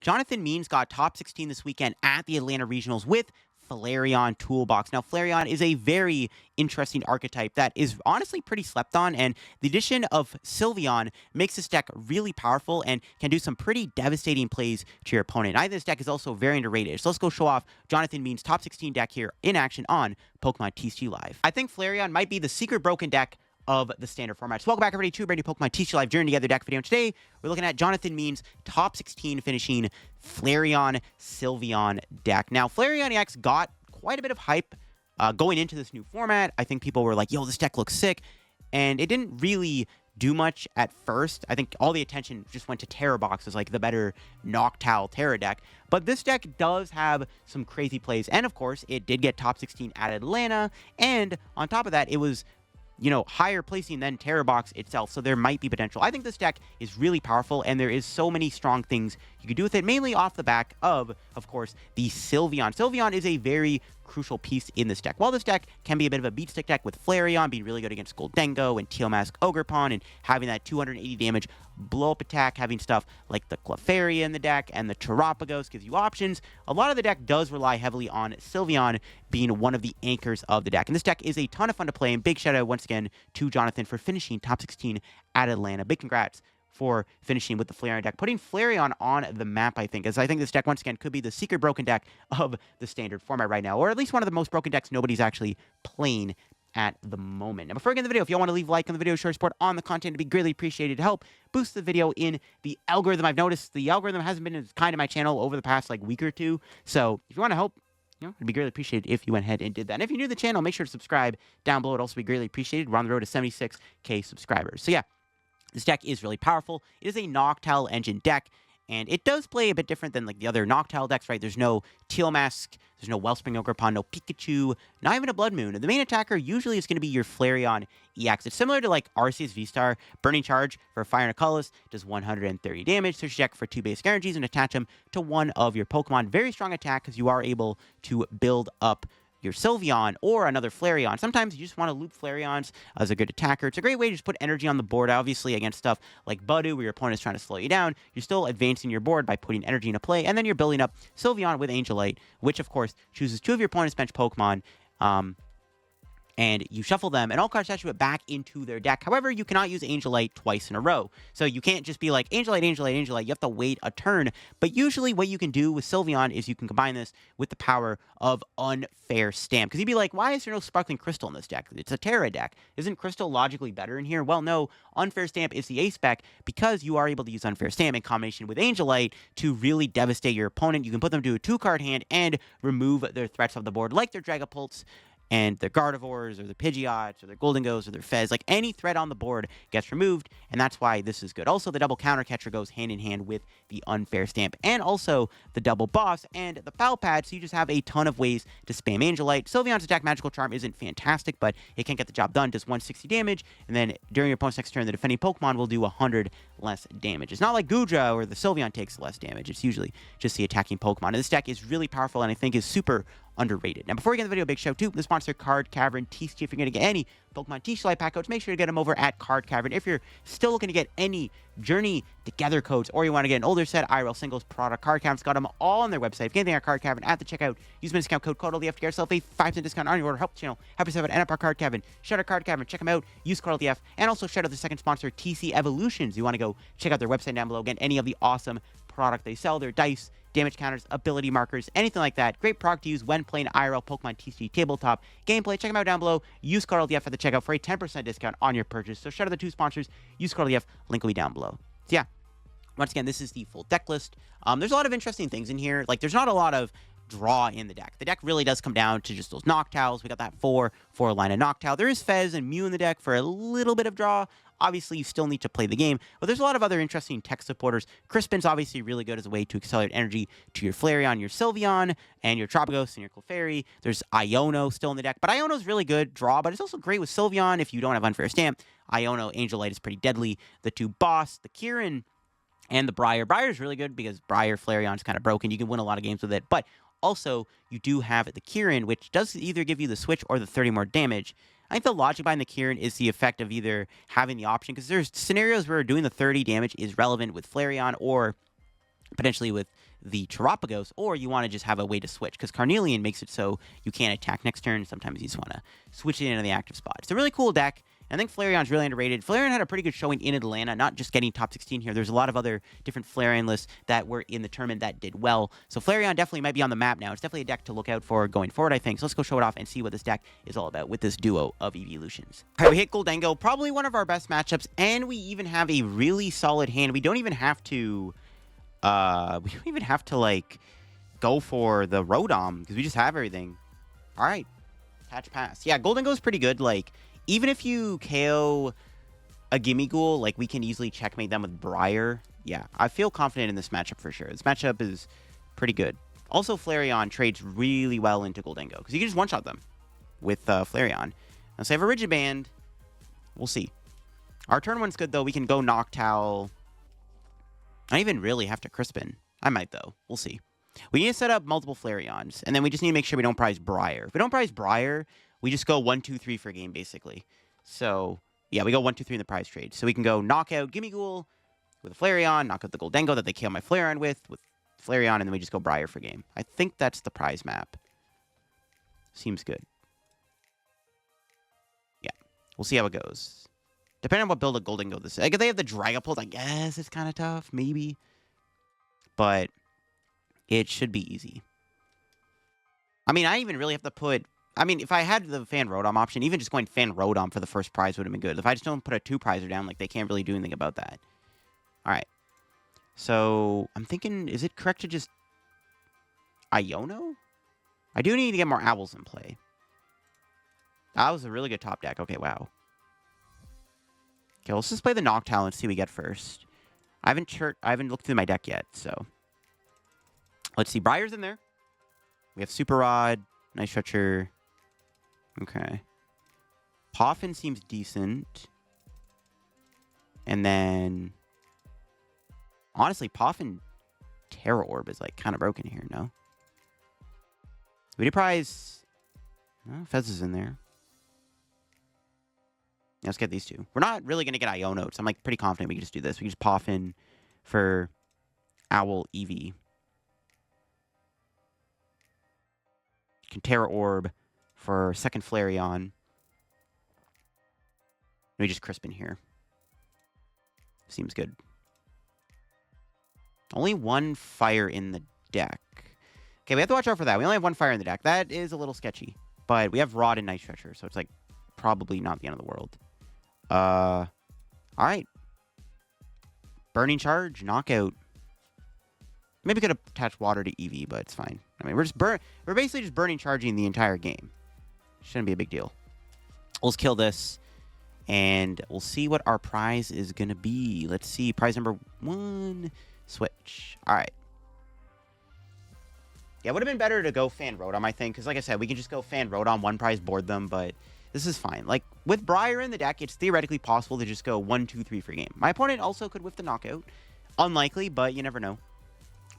Jonathan Means got top 16 this weekend at the Atlanta Regionals with Flareon Toolbox. Now, Flareon is a very interesting archetype that is honestly pretty slept on, and the addition of Sylveon makes this deck really powerful and can do some pretty devastating plays to your opponent. I think this deck is also very underrated. So let's go show off Jonathan Means' top 16 deck here in action on Pokemon TCG Live. I think Flareon might be the secret broken deck of the standard format. So welcome back, everybody, to a brand new Pokemon TCG Live Journey Together deck video. And today, we're looking at Jonathan Means' top 16 finishing Flareon Sylveon deck. Now, Flareon EX got quite a bit of hype going into this new format. I think people were like, yo, this deck looks sick. And it didn't really do much at first. I think all the attention just went to Terapagos as like the better Noctowl Tera deck. But this deck does have some crazy plays. And of course, it did get top 16 at Atlanta. And on top of that, it was, you know, higher placing than Terapagos itself, so there might be potential. I think this deck is really powerful, and there is so many strong things you could do with it, mainly off the back of course, the Sylveon. Sylveon is a very crucial piece in this deck. While this deck can be a bit of a beat stick deck with Flareon being really good against Goldengo and Teal Mask Ogerpon and having that 280 damage blow-up attack, having stuff like the Clefairy in the deck and the Terapagos gives you options, a lot of the deck does rely heavily on Sylveon being one of the anchors of the deck. And this deck is a ton of fun to play, and big shout out once again to Jonathan for finishing top 16 at Atlanta. Big congrats for finishing with the Flareon deck, putting Flareon on the map, I think, as I think this deck, once again, could be the secret broken deck of the standard format right now, or at least one of the most broken decks nobody's actually playing at the moment. Now, before we get into the video, if you want to leave a like on the video, share support on the content, it'd be greatly appreciated to help boost the video in the algorithm. I've noticed the algorithm hasn't been as kind to my channel over the past, like, week or two, so if you want to help, you know, it'd be greatly appreciated if you went ahead and did that. And if you're new to the channel, make sure to subscribe down below. It'd also be greatly appreciated. We're on the road to 76K subscribers. So yeah, this deck is really powerful. It is a Noctowl engine deck, and it does play a bit different than like the other Noctowl decks, right? There's no Teal Mask, there's no Wellspring Ogerpon, no Pikachu, not even a Blood Moon. And the main attacker usually is going to be your Flareon EX. It's similar to like Arceus V-Star. Burning Charge for Fire Energy does 130 damage. Search deck for 2 basic energies and attach them to one of your Pokemon. Very strong attack because you are able to build up your Sylveon or another Flareon. Sometimes you just want to loop Flareons as a good attacker. It's a great way to just put energy on the board, obviously, against stuff like Buddy, where your opponent is trying to slow you down. You're still advancing your board by putting energy into play, and then you're building up Sylveon with Angelite, which, of course, chooses 2 of your opponent's bench Pokemon, and you shuffle them, and all cards attach to it back into their deck. However, you cannot use Angelite twice in a row. So you can't just be like, Angelite, Angelite, Angelite. You have to wait a turn. But usually what you can do with Sylveon is you can combine this with the power of Unfair Stamp. Because you'd be like, why is there no Sparkling Crystal in this deck? It's a Tera deck. Isn't Crystal logically better in here? Well, no. Unfair Stamp is the ace spec because you are able to use Unfair Stamp in combination with Angelite to really devastate your opponent. You can put them to a 2-card hand and remove their threats off the board, like their Dragapults and their Gardevoirs, or their Pidgeots, or their Goldengos, or their Fez. Like, any threat on the board gets removed, and that's why this is good. Also, the double counter catcher goes hand in hand with the Unfair Stamp, and also the double boss and the Pal Pad, so you just have a ton of ways to spam Angelite. Sylveon's attack Magical Charm isn't fantastic, but it can get the job done. Does 160 damage, and then during your opponent's next turn, the defending Pokemon will do 100 less damage. It's not like Goodra, where the Sylveon takes less damage. It's usually just the attacking Pokemon. And this deck is really powerful, and I think is super underrated. Now, before we get into the video, big shout out to the sponsor, Card Cavern TCG. If you're going to get any Pokemon TCG Live pack codes, make sure to get them over at Card Cavern. If you're still looking to get any Journey Together codes, or you want to get an older set IRL singles product, Card Cavern's got them all on their website. If you get anything at Card Cavern at the checkout, use my discount code CODLDF to get yourself a 5% discount on your order. Help the channel, help yourself out, and up our Card Cavern. Shout out Card Cavern, check them out, use CODLDF, and also shout out the second sponsor, TC Evolutions. You want to go check out their website down below, get any of the awesome product they sell, their dice, damage counters, ability markers, anything like that. Great product to use when playing IRL Pokemon TCG tabletop gameplay. Check them out down below. Use code LDF at the checkout for a 10% discount on your purchase. So shout out the 2 sponsors. Use code LDF. Link will be down below. So yeah, once again, this is the full deck list. There's a lot of interesting things in here. Like, there's not a lot of draw in the deck. The deck really does come down to just those Noctowls. We got that 4 line of Noctowl. There is Fez and Mew in the deck for a little bit of draw. Obviously, you still need to play the game, but there's a lot of other interesting tech supporters. Crispin's obviously really good as a way to accelerate energy to your Flareon, your Sylveon, and your Terapagos, and your Clefairy. There's Iono still in the deck, but Iono's really good draw, but it's also great with Sylveon if you don't have Unfair Stamp. Iono, Angelite is pretty deadly. The 2 boss, the Kieran, and the Briar. Briar's really good because Briar Flareon's kind of broken. You can win a lot of games with it, but also you do have the Kieran, which does either give you the switch or the 30 more damage. I think the logic behind the Kieran is the effect of either having the option, because there's scenarios where doing the 30 damage is relevant with Flareon or potentially with the Terapagos, or you want to just have a way to switch, because Carnelian makes it so you can't attack next turn. Sometimes you just want to switch it into the active spot. It's a really cool deck. I think Flareon's really underrated. Flareon had a pretty good showing in Atlanta, not just getting top 16 here. There's a lot of other different Flareon lists that were in the tournament that did well. So Flareon definitely might be on the map now. It's definitely a deck to look out for going forward, I think. So let's go show it off and see what this deck is all about with this duo of evolutions. All right, we hit Goldengo, probably one of our best matchups, and we even have a really solid hand. We don't even have to, like, go for the Rotom, because we just have everything. All right, patch pass. Yeah, Goldengo is pretty good, like, even if you KO a Gimmighoul, like, we can easily checkmate them with Briar. Yeah, I feel confident in this matchup for sure. This matchup is pretty good. Also, Flareon trades really well into Goldengo, because you can just one-shot them with Flareon. Now, so I have a Rigid Band. We'll see. Our turn one's good, though. We can go Noctowl. I don't even really have to Crispin. I might, though. We'll see. We need to set up multiple Flareons, and then we just need to make sure we don't prize Briar. If we don't prize Briar, we just go 1, 2, 3 for game, basically. So, yeah, we go 1, 2, 3 in the prize trade. So we can go knockout Gimmighoul with a Flareon, knock out the Goldengo that they KO my Flareon with Flareon, and then we just go Briar for game. I think that's the prize map. Seems good. Yeah, we'll see how it goes. Depending on what build of Goldengo this is. Like, if they have the Dragapult, I guess it's kind of tough, maybe. But it should be easy. I mean, I even really have to put... I mean, if I had the Fan Rotom option, even just going Fan Rotom for the first prize would have been good. If I just don't put a 2-prizer down, like, they can't really do anything about that. All right. So, I'm thinking, is it correct to just Iono? I do need to get more Owls in play. That was a really good top deck. Okay, wow. Okay, let's just play the Noctowl and see what we get first. I haven't looked through my deck yet, so. Let's see. Briar's in there. We have Super Rod, Night Stretcher. Okay. Poffin seems decent. And then... honestly, Poffin Tera Orb is, like, kind of broken here, no? We do prize... oh, Fez is in there. Yeah, let's get these two. We're not really going to get Iono, so I'm, like, pretty confident we can just do this. We can just Poffin for Owl Eevee. Can Tera Orb for second Flareon. We just Crispin here. Seems good. Only one fire in the deck. Okay, we have to watch out for that. We only have one fire in the deck. That is a little sketchy. But we have Rod and Night Stretcher, so it's, like, probably not the end of the world. Alright. Burning Charge, Knockout. Maybe we could attach Water to Eevee, but it's fine. I mean, we're basically just Burning Charging the entire game. Shouldn't be a big deal. Let's kill this, and we'll see what our prize is going to be. Let's see. Prize number 1. Switch. Alright. Yeah, it would have been better to go Fan Rotom, I think, because like I said, we can just go Fan Rotom, 1 prize, board them, but this is fine. Like, with Briar in the deck, it's theoretically possible to just go 1, 2, 3 for game. My opponent also could whiff the knockout. Unlikely, but you never know.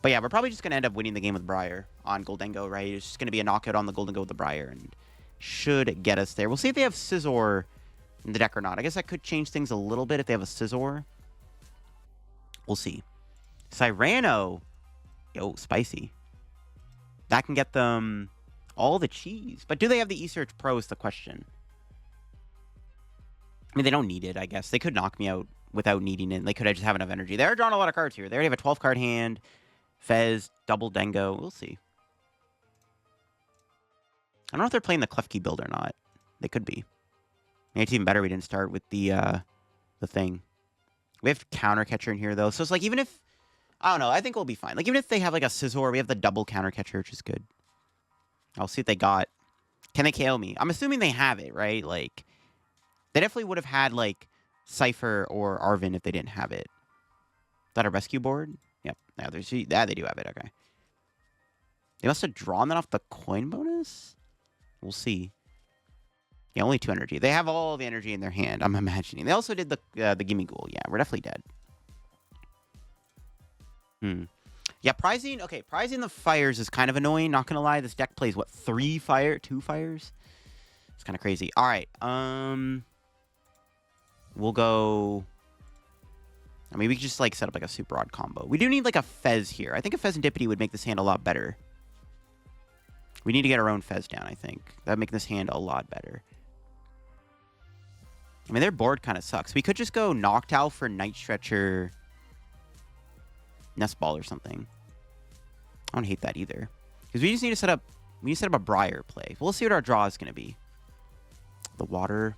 But yeah, we're probably just going to end up winning the game with Briar on Goldengo, right? It's just going to be a knockout on the Goldengo with the Briar, and should get us there. We'll see if they have Scizor in the deck or not. I guess that could change things a little bit if they have a Scizor. We'll see. Cyrano. Yo, spicy. That can get them all the cheese. But do they have the E-Search Pro is the question. I mean, they don't need it, I guess. They could knock me out without needing it. They could just have enough energy. They're drawing a lot of cards here. They already have a 12-card hand. Fez, double Dengo. We'll see. I don't know if they're playing the Klefki build or not. They could be. Maybe it's even better we didn't start with the thing. We have Counter Catcher in here, though. So it's like, even if... I don't know. I think we'll be fine. Like, even if they have, like, a Scizor, we have the double Counter Catcher, which is good. I'll see what they got. Can they KO me? I'm assuming they have it, right? Like, they definitely would have had, like, Cypher or Arven if they didn't have it. Is that a rescue board? Yep. Yeah, they do have it. Okay. They must have drawn that off the coin bonus? We'll see. Yeah, only 2 energy. They have all the energy in their hand, I'm imagining. They also did the Gimmighoul. Yeah, we're definitely dead. Yeah, prizing... okay, prizing the fires is kind of annoying, not gonna lie. This deck plays, what, 2 fires? It's kind of crazy. Alright, we'll go... I mean, we could just, like, set up, like, a super odd combo. We do need, like, a Fez here. I think a Fezandipity would make this hand a lot better. We need to get our own Fez down, I think. That would make this hand a lot better. I mean, their board kind of sucks. We could just go Noctowl for Night Stretcher, Nest Ball or something. I don't hate that either. Because we just need to set up... We need to set up a Briar play. We'll see what our draw is going to be. The water...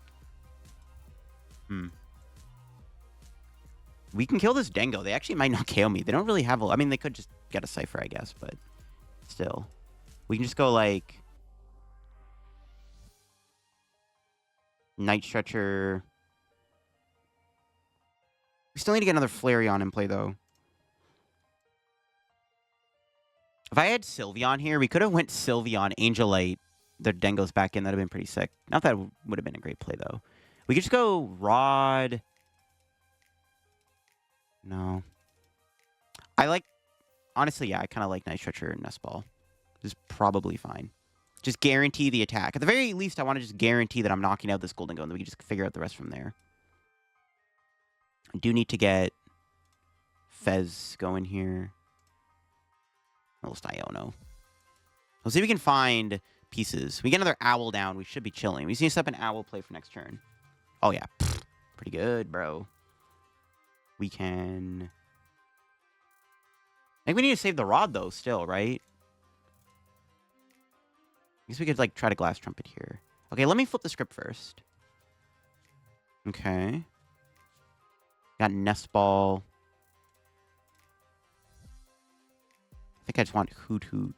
We can kill this Dengo. They actually might not KO me. They don't really have a... I mean, they could just get a Cypher, I guess, but still. We can just go, like... Night Stretcher. We still need to get another Flareon in play, though. If I had Sylveon here, we could have went Sylveon, Angelite, the Dengo's back in. That would have been pretty sick. Not that would have been a great play, though. We could just go Rod... No. I like... Honestly, yeah, I kind of like Night Stretcher and Nest Ball. This is probably fine. Just guarantee the attack. At the very least, I want to just guarantee that I'm knocking out this Goldengo, and then we can just figure out the rest from there. I do need to get Fez going here. We'll just Iono. We'll see if we can find pieces. We get another Owl down. We should be chilling. We just need to set up an Owl play for next turn. Oh, yeah. Pretty good, bro. We can... I think we need to save the Rod, though, still, right? I guess we could, like, try to Glass Trumpet here. Okay, let me flip the script first. Okay. Got Nest Ball. I think I just want Hoothoot.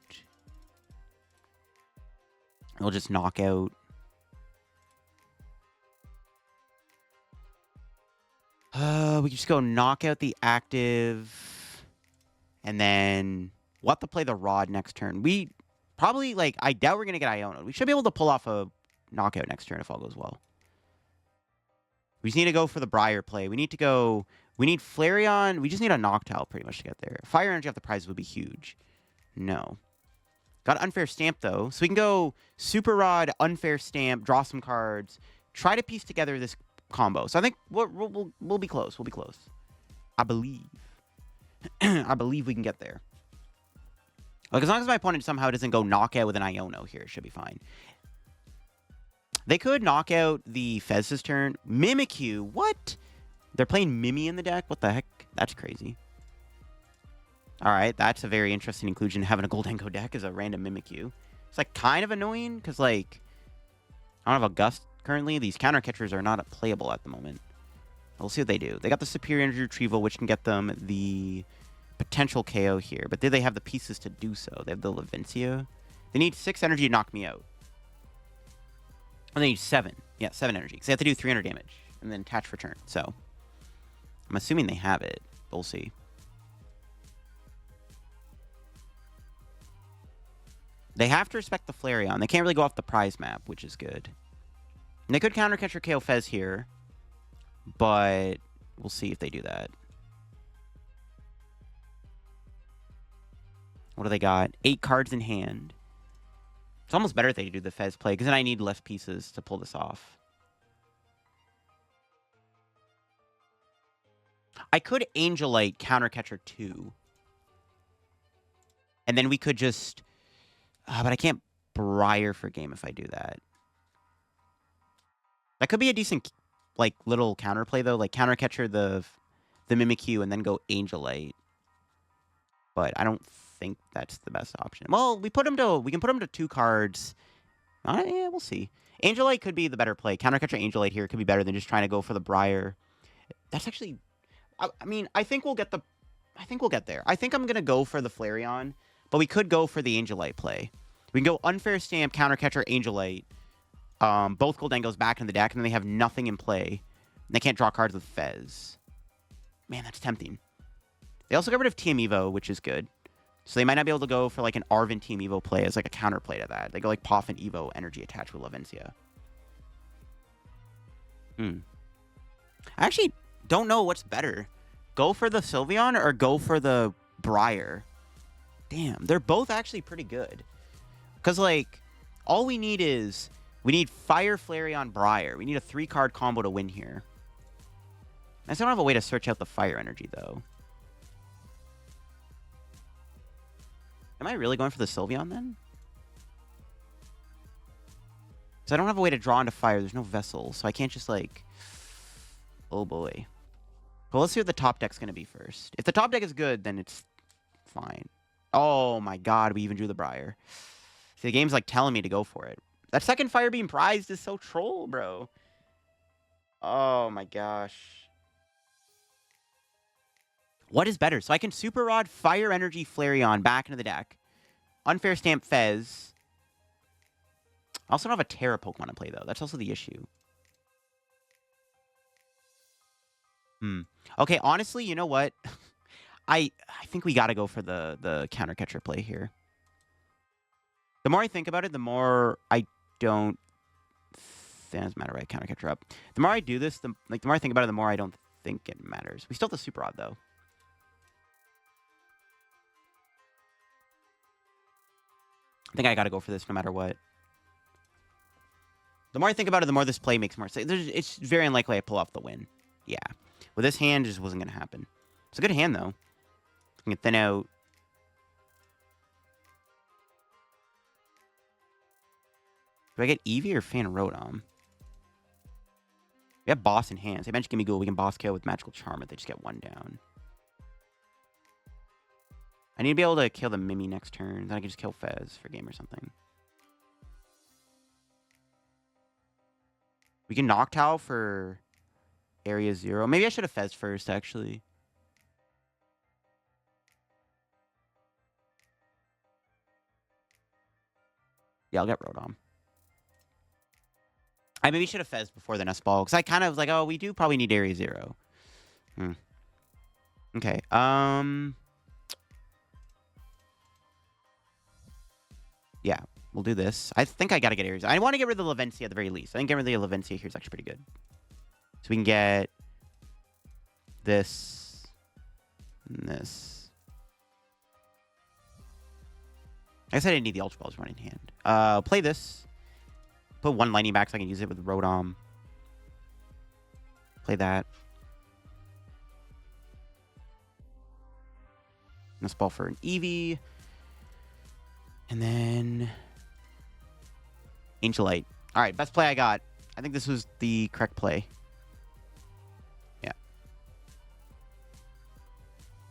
We'll just knock out. We can just go knock out the active. And then we'll have to play the Rod next turn. We probably, like, I doubt we're going to get Iono. We should be able to pull off a knockout next turn if all goes well. We just need to go for the Briar play. We need to go... We need Flareon. We just need a Noctowl pretty much to get there. Fire Energy off the prize would be huge. No. Got Unfair Stamp, though. So we can go Super Rod, Unfair Stamp, draw some cards, try to piece together this combo. So I think we'll be close. We'll be close. I believe. I believe we can get there. Like, as long as my opponent somehow doesn't go knockout with an Iono here, it should be fine. They could knock out the Fez this turn. Mimikyu, what? They're playing Mimi in the deck? What the heck? That's crazy. Alright, that's a very interesting inclusion. Having a Goldengo deck as a random Mimikyu. It's, like, kind of annoying, because, like, I don't have a Gust currently. These counter catchers are not playable at the moment. We'll see what they do. They got the Superior Energy Retrieval, which can get them the potential KO here. But do they have the pieces to do so? They have the Lavencia. They need 6 energy to knock me out. And they need 7. Yeah, 7 energy. Because they have to do 300 damage. And then attach for turn. So, I'm assuming they have it. We'll see. They have to respect the Flareon. They can't really go off the prize map, which is good. And they could counter catch or KO Fez here. But we'll see if they do that. What do they got? 8 cards in hand. It's almost better if they do the Fez play, because then I need less pieces to pull this off. I could Angelite counter catcher 2. And then we could just... but I can't Briar for game if I do that. That could be a decent, like, little counterplay, though. Like, counter catcher the Mimikyu and then go Angelite. But I don't think that's the best option. Well, we can put him to 2 cards. Yeah, we'll see. Angelite could be the better play. Counter catcher Angelite here could be better than just trying to go for the Briar. That's actually... I mean, I think we'll get there. I think I'm going to go for the Flareon, but we could go for the Angelite play. We can go Unfair Stamp, counter catcher Angelite. Both Goldengos back in the deck, and then they have nothing in play. And they can't draw cards with Fez. Man, that's tempting. They also got rid of Team Evo, which is good. So they might not be able to go for like an Arven Team Evo play as like a counterplay to that. They go like Poffin Evo energy attached with Lavencia. I actually don't know what's better. Go for the Sylveon or go for the Briar? Damn, they're both actually pretty good. Because, like, all we need is... We need Fire, Flareon, Briar. We need a 3-card combo to win here. I still don't have a way to search out the Fire Energy, though. Am I really going for the Sylveon, then? Because I don't have a way to draw into Fire. There's no Vessel, so I can't just, like... Oh, boy. Well, let's see what the top deck's going to be first. If the top deck is good, then it's fine. Oh, my God. We even drew the Briar. See, the game's, like, telling me to go for it. That second Fire Beam prized is so troll, bro. Oh, my gosh. What is better? So I can Super Rod, Fire Energy, Flareon back into the deck. Unfair Stamp Fez. I also don't have a Tera Pokemon to play, though. That's also the issue. Okay, honestly, you know what? I think we got to go for the counter catcher play here. The more I think about it, the more I don't... It doesn't matter, right? Counter catcher up. The more I do this, the more I think about it, the more I don't think it matters. We still have the Super Rod, though. I think I got to go for this no matter what. The more I think about it, the more this play makes more sense. It's very unlikely I pull off the win. Yeah. With this hand, it just wasn't going to happen. It's a good hand, though. I can thin out. Do I get Eevee or Fan Rotom? We have Boss in hands. They bench Gimme-Ghoul. We can Boss KO with Magical Charm if they just get one down. I need to be able to kill the Mimi next turn. Then I can just kill Fez for game or something. We can Noctowl for Area 0. Maybe I should have Fez first, actually. Yeah, I'll get Rotom. I maybe should have Fez before the Nest Ball, because I kind of was like, oh, we do probably need Area 0. Okay, yeah, we'll do this. I think I gotta get Area 0. I want to get rid of the Lavencia at the very least. I think getting rid of the Lavencia here is actually pretty good. So we can get this and this. I guess I didn't need the Ultra Balls running in hand. Play this. Put one Lightning back so I can use it with Rotom. Play that. Nest Ball for an Eevee. And then Angelite. All right, best play I got. I think this was the correct play. Yeah.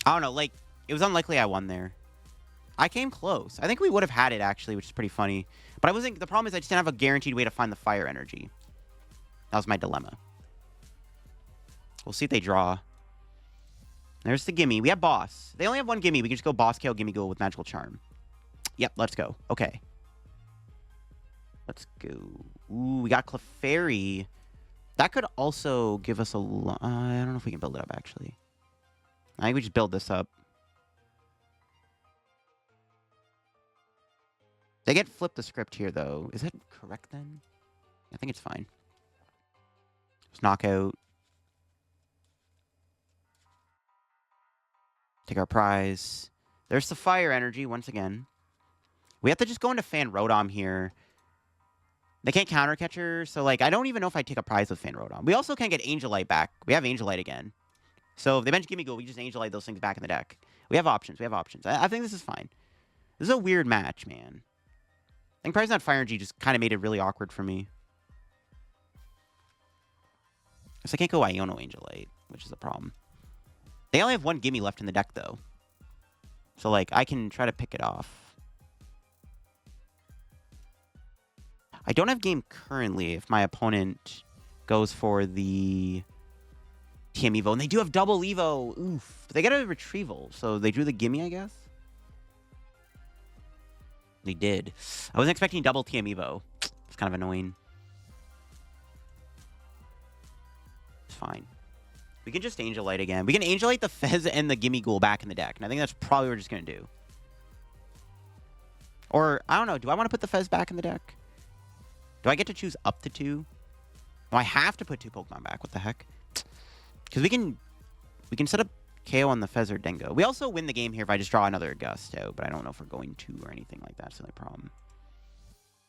I don't know, like, it was unlikely I won there. I came close. I think we would have had it, actually, which is pretty funny. But I wasn't... The problem is I just didn't have a guaranteed way to find the Fire Energy. That was my dilemma. We'll see if they draw. There's the Gimme. We have Boss. They only have one Gimme. We can just go Boss KO Gimme-Ghoul with Magical Charm. Yep, let's go. Okay. Let's go. Ooh, we got Clefairy. That could also give us a... I don't know if we can build it up, actually. I think we just build this up. They get flipped the script here, though. Is that correct, then? I think it's fine. Just knockout. Take our prize. There's the Fire Energy, once again. We have to just go into Fan Rotom here. They can't counter catcher, so, like, I don't even know if I take a prize with Fan Rotom. We also can't get Angelite back. We have Angelite again. So if they bench Gimme-Ghoul, we just Angelite those things back in the deck. We have options. We have options. I think this is fine. This is a weird match, man. I think Prize Not Fire Energy just kind of made it really awkward for me. Because I can't go Iono Angelite, which is a problem. They only have one Gimme left in the deck, though. So, like, I can try to pick it off. I don't have game currently if my opponent goes for the TM Evo. And they do have double Evo. Oof. But they get a retrieval. So they drew the Gimme, I guess. They did. I wasn't expecting double TM Evo. It's kind of annoying. It's fine. We can just Angelite again. We can Angelite the Fez and the Gimme-Ghoul back in the deck. And I think that's probably what we're just going to do. Or, I don't know. Do I want to put the Fez back in the deck? Do I get to choose up to 2? No, I have to put 2 Pokemon back. What the heck? Because we can set up KO on the Fez or Dingo. We also win the game here if I just draw another Gusto, but I don't know if we're going to or anything like that. That's the only problem.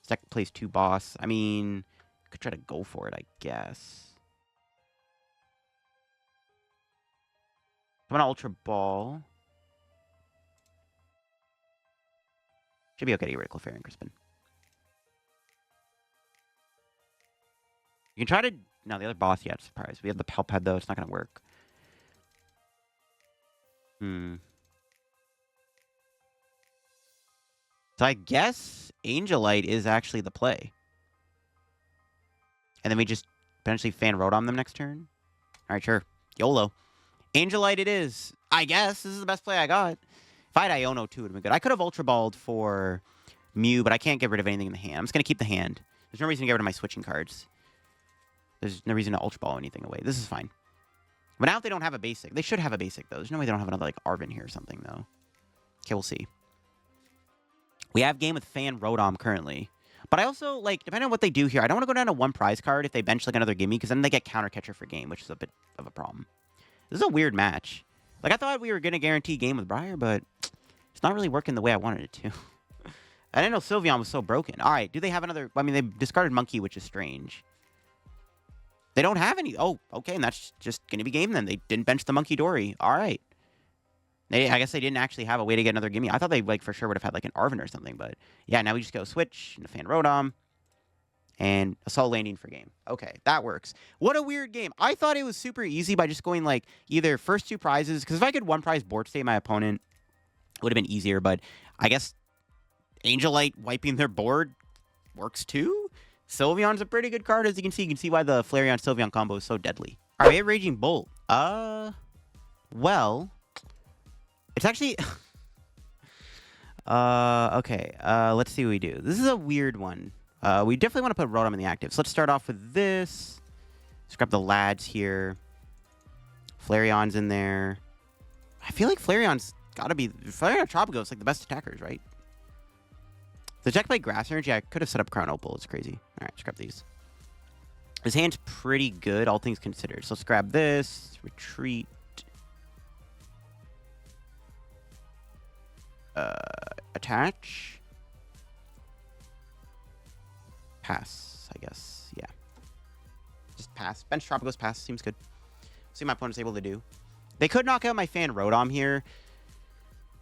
This deck plays 2 Boss. I mean, I could try to go for it, I guess. I'm gonna Ultra Ball. Should be okay to get rid of Clefairy and Crispin. You can try to... No, the other boss, yeah, surprise. We have the Pal Pad, though. It's not gonna work. So I guess Angelite is actually the play. And then we just potentially Fan Rotom them next turn. All right, sure. YOLO. Angelite it is. I guess. This is the best play I got. If I had Iono, too, it would have been good. I could have Ultra Balled for Mew, but I can't get rid of anything in the hand. I'm just going to keep the hand. There's no reason to get rid of my switching cards. There's no reason to Ultra Ball anything away. This is fine. But now if they don't have a basic. They should have a basic, though. There's no way they don't have another, like, Arvin here or something, though. Okay, we'll see. We have game with Fan Rotom currently. But I also, like, depending on what they do here, I don't want to go down to one prize card if they bench, like, another gimme, because then they get Counter Catcher for game, which is a bit of a problem. This is a weird match. Like, I thought we were going to guarantee game with Briar, but it's not really working the way I wanted it to. I didn't know Sylveon was so broken. All right, do they have another... I mean, they discarded Monkey, which is strange. They don't have any... Oh, okay, and that's just going to be game then. They didn't bench the Monkey Dory. All right. I guess they didn't actually have a way to get another gimme. I thought they, like, for sure would have had, like, an Arvin or something, but... Yeah, now we just go Switch into Fan Rotom. And Assault Landing for game. Okay, that works. What a weird game. I thought it was super easy by just going, like, either first two prizes. Because if I could one prize board state my opponent, it would have been easier. But I guess Angelite wiping their board works too. Sylveon's a pretty good card, as you can see. You can see why the Flareon Sylveon combo is so deadly. All right, we have Raging Bolt. Well, it's actually... okay. Let's see what we do. This is a weird one. We definitely want to put Rotom in the active. So let's start off with this. Let's grab the lads here. Flareon's in there. I feel like Flareon's got to be... Flareon and Terapagos, like, the best attackers, right? The deck played Grass Energy. I could have set up Crown Opal. It's crazy. All right, let's grab these. His hand's pretty good, all things considered. So let's grab this. Retreat. Attach. Pass, I guess. Yeah. Just pass. Bench Terapagos pass. Seems good. See what my opponent's able to do. They could knock out my Fan Rotom here.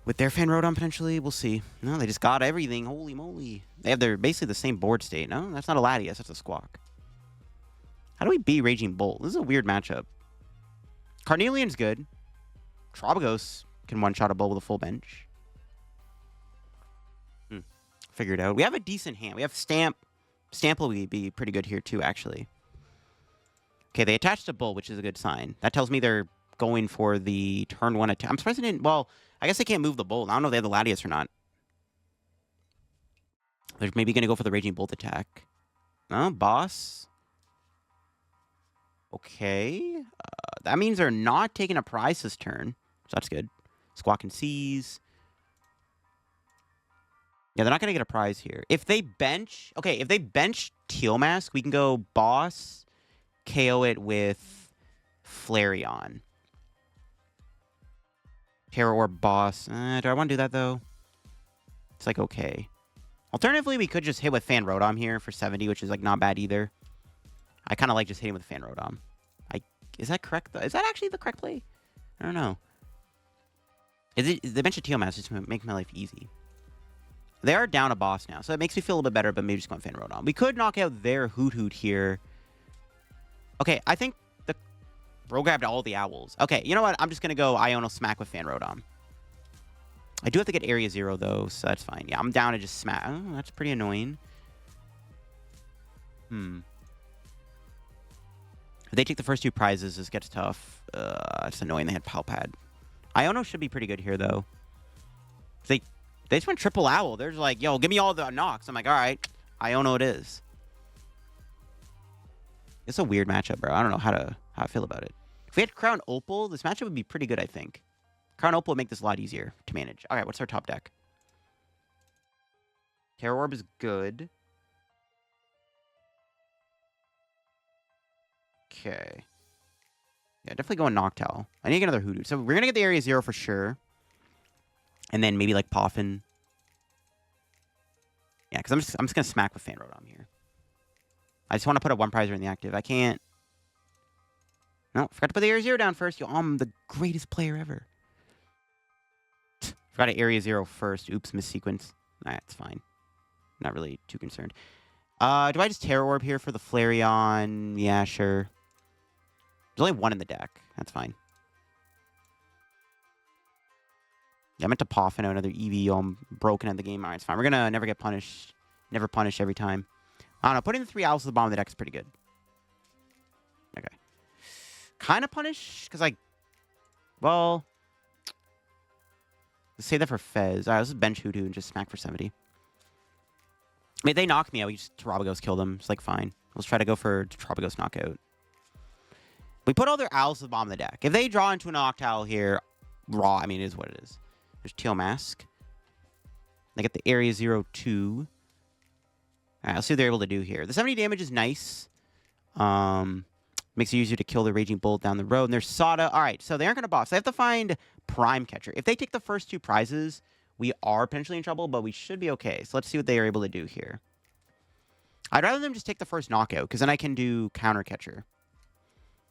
With their Fan Rotom, potentially. We'll see. No, they just got everything. Holy moly. They have their basically the same board state. No, that's not a Latias. That's a Squawk. How do we beat Raging Bolt? This is a weird matchup. Carnelian's good. Terapagos can one-shot a Bull with a full bench. Figured out. We have a decent hand. We have Stamp. Stamp will be pretty good here, too, actually. Okay, they attached a Bull, which is a good sign. That tells me they're going for the turn one attack. I'm surprised they didn't... Well, I guess they can't move the Bull. I don't know if they have the Latias or not. They're maybe going to go for the Raging Bolt attack. No, boss. Okay. That means they're not taking a prize this turn. So that's good. Squawk and Seize. Yeah, they're not going to get a prize here. If they bench... Okay, if they bench Teal Mask, we can go boss, KO it with Flareon. Tera Orb boss. Do I want to do that, though? It's like, okay. Alternatively, we could just hit with Fan Rotom here for 70, which is, like, not bad either. I kind of like just hitting with Fan Rotom. Is that correct, though? Is that actually the correct play? I don't know. Is the bench of Teal Mask just to make my life easy? They are down a boss now, so it makes me feel a little bit better, but maybe just going Fan Rotom. We could knock out their Hoothoot here. Okay, I think the Bro grabbed all the owls. Okay, you know what? I'm just going to go Iono Smack with Fan Rotom. I do have to get Area 0, though, so that's fine. Yeah, I'm down to just smack. Oh, that's pretty annoying. If they take the first two prizes, this gets tough. It's annoying they had Pal Pad. Iono should be pretty good here, though. They just went triple owl. They're just like, yo, give me all the knocks. I'm like, all right, Iono it is. It's a weird matchup, bro. I don't know how I feel about it. If we had Crown Opal, this matchup would be pretty good, I think. Crown Opal would make this a lot easier to manage. All right, what's our top deck? Tera Orb is good. Okay. Yeah, definitely going Noctowl. I need to get another Hoothoot. So we're going to get the Area 0 for sure. And then maybe like Poffin. Yeah, because I'm just going to smack with Fan Rotom here. I just want to put a one prizer in the active. I can't. No, forgot to put the Area 0 down first. Yo, I'm the greatest player ever. Forgot to Area 0 first. Oops, missequence. That's fine. Not really too concerned. Do I just Tera Orb here for the Flareon? Yeah, sure. There's only one in the deck. That's fine. Yeah, I meant to Poffin out another Eevee. I'm broken at the game. All right, it's fine. We're going to never get punished. Never punish every time. I don't know. Putting the 3 owls at the bottom of the deck is pretty good. Okay. Kind of punish? Because, like, well, let's save that for Fez. All right, let's just bench Hoothoot and just smack for 70. I mean, they knock me out. We just Terapagos kill them. It's, like, fine. Let's try to go for Terapagos knockout. We put all their owls at the bottom of the deck. If they draw into a Noctowl here, raw, I mean, it is what it is. There's Teal Mask. They get the Area 0-2. Alright, let's see what they're able to do here. The 70 damage is nice. Makes it easier to kill the Raging Bolt down the road. And there's Sada. Alright, so they aren't going to boss. They have to find Prime Catcher. If they take the first 2 prizes, we are potentially in trouble, but we should be okay. So let's see what they are able to do here. I'd rather them just take the first knockout, because then I can do Counter Catcher.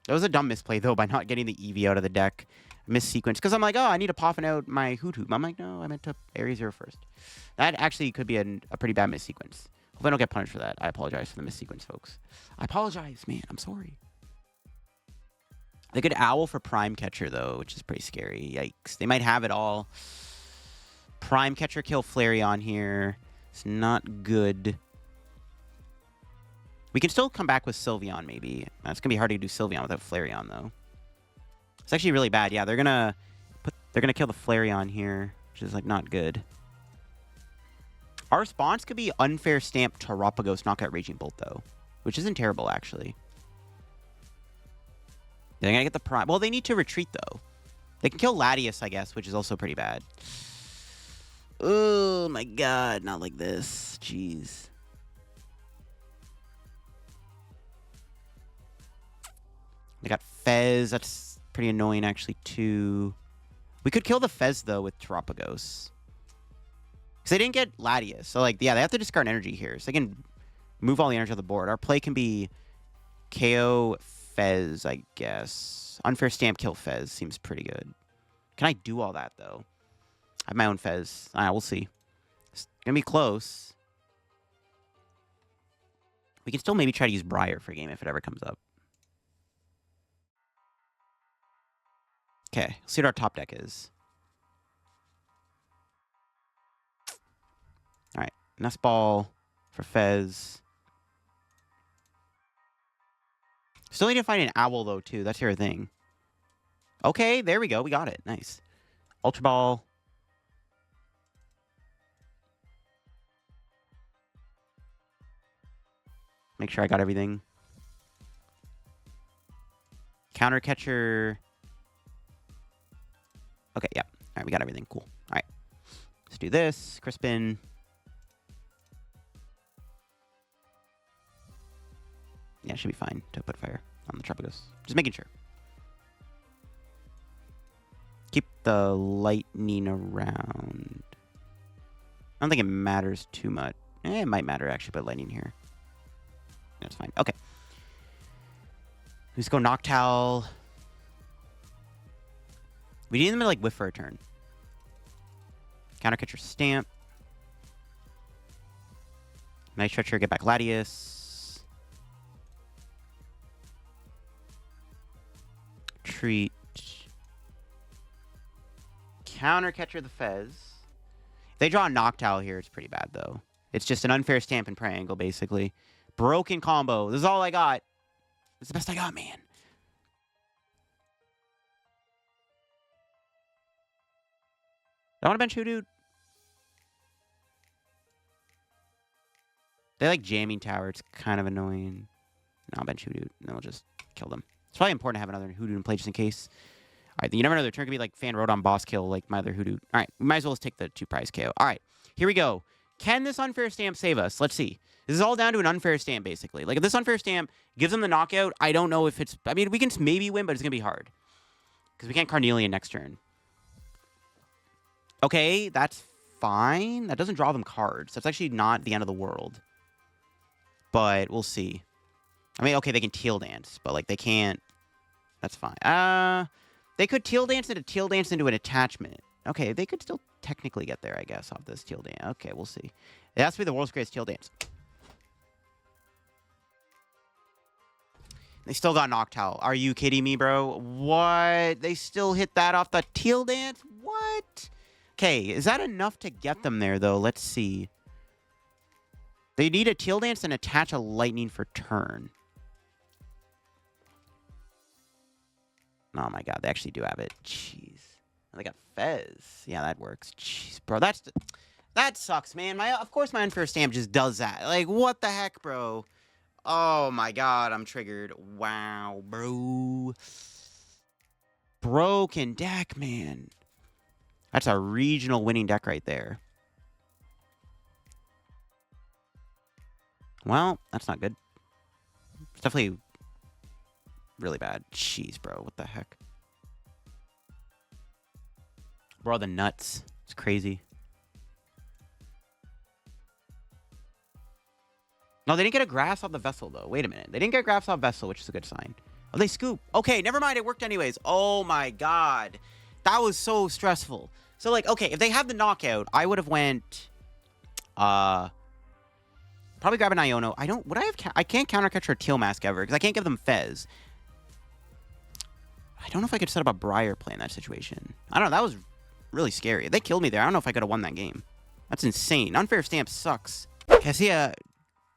That was a dumb misplay, though, by not getting the Eevee out of the deck. Missequence. Because I'm like, oh, I need to Poffin out my Hoothoot. I'm like, no, I meant to Area 0 first. That actually could be a pretty bad missequence. Hope I don't get punished for that. I apologize for the missequence, folks. I apologize, man. I'm sorry. They could Owl for Prime Catcher, though, which is pretty scary. Yikes. They might have it all. Prime Catcher kill Flareon here. It's not good. We can still come back with Sylveon, maybe. It's going to be hard to do Sylveon without Flareon, though. It's actually really bad. Yeah, they're going to kill the Flareon here, which is, like, not good. Our response could be Unfair Stamp Terapagos Knockout Raging Bolt, though, which isn't terrible, actually. They're going to get the Prime. Well, they need to retreat, though. They can kill Latias, I guess, which is also pretty bad. Oh, my God. Not like this. Jeez. They got Fez. That's pretty annoying, actually, too. We could kill the Fez, though, with Terapagos. Because they didn't get Latias. So, like, yeah, they have to discard energy here. So they can move all the energy on the board. Our play can be KO Fez, I guess. Unfair Stamp kill Fez seems pretty good. Can I do all that, though? I have my own Fez. We'll see. It's going to be close. We can still maybe try to use Briar for a game if it ever comes up. Okay, let's see what our top deck is. Alright, Nest Ball for Fez. Still need to find an Owl, though, too. That's your thing. Okay, there we go. We got it. Nice. Ultra Ball. Make sure I got everything. Counter Catcher. Okay, yeah. All right, we got everything. Cool. All right. Let's do this. Crispin. Yeah, it should be fine to put fire on the Terapagos. Just making sure. Keep the lightning around. I don't think it matters too much. It might matter, actually, put lightning here. That's fine. Okay. Let's go Noctowl. We need them to, like, whiff for a turn. Counter Catcher Stamp. Night Stretcher, get back Latias. Treat. Counter Catcher the Fez. If they draw a Noctowl here, it's pretty bad, though. It's just an Unfair Stamp and Triangle, basically. Broken combo. This is all I got. It's the best I got, man. I want to bench Hoothoot. They like jamming tower. It's kind of annoying. No, I'll bench Hoothoot, and then we'll just kill them. It's probably important to have another Hoothoot in play just in case. All right, you never know. Their turn could be like Fan Rotom boss kill, like my other Hoothoot. All right, we might as well just take the 2 prize KO. All right, here we go. Can this Unfair Stamp save us? Let's see. This is all down to an Unfair Stamp, basically. Like, if this Unfair Stamp gives them the knockout, I don't know if it's... I mean, we can maybe win, but it's going to be hard. Because we can't Carnelian next turn. Okay, that's fine. That doesn't draw them cards. That's actually not the end of the world. But we'll see. I mean, okay, they can Teal Dance, but, like, they can't That's fine. They could Teal Dance into an attachment. Okay, they could still technically get there, I guess, off this Teal Dance. Okay, we'll see. It has to be the world's greatest Teal Dance. They still got Noctowl. Are you kidding me, bro? What? They still hit that off the Teal Dance? What? Okay, is that enough to get them there, though? Let's see. They need a Teal Dance and attach a Lightning for turn. Oh, my God. They actually do have it. Jeez. They got Fez. Yeah, that works. Jeez, bro. That sucks, man. Of course my Unfair Stamp just does that. Like, what the heck, bro? Oh, my God. I'm triggered. Wow, bro. Broken deck, man. That's a regional winning deck right there. Well, that's not good. It's definitely really bad. Jeez, bro. What the heck? Bro, the nuts. It's crazy. No, they didn't get a grass off the vessel, though. Wait a minute. They didn't get grass off vessel, which is a good sign. Oh, they scoop. Okay, never mind. It worked anyways. Oh, my God. That was so stressful. So, like, okay, if they had the knockout, I would have went... probably grab an Iono. I can't counter catch or Teal Mask ever, because I can't give them Fez. I don't know if I could set up a Briar play in that situation. I don't know. That was really scary. If they killed me there, I don't know if I could have won that game. That's insane. Unfair Stamp sucks. Okay, I see a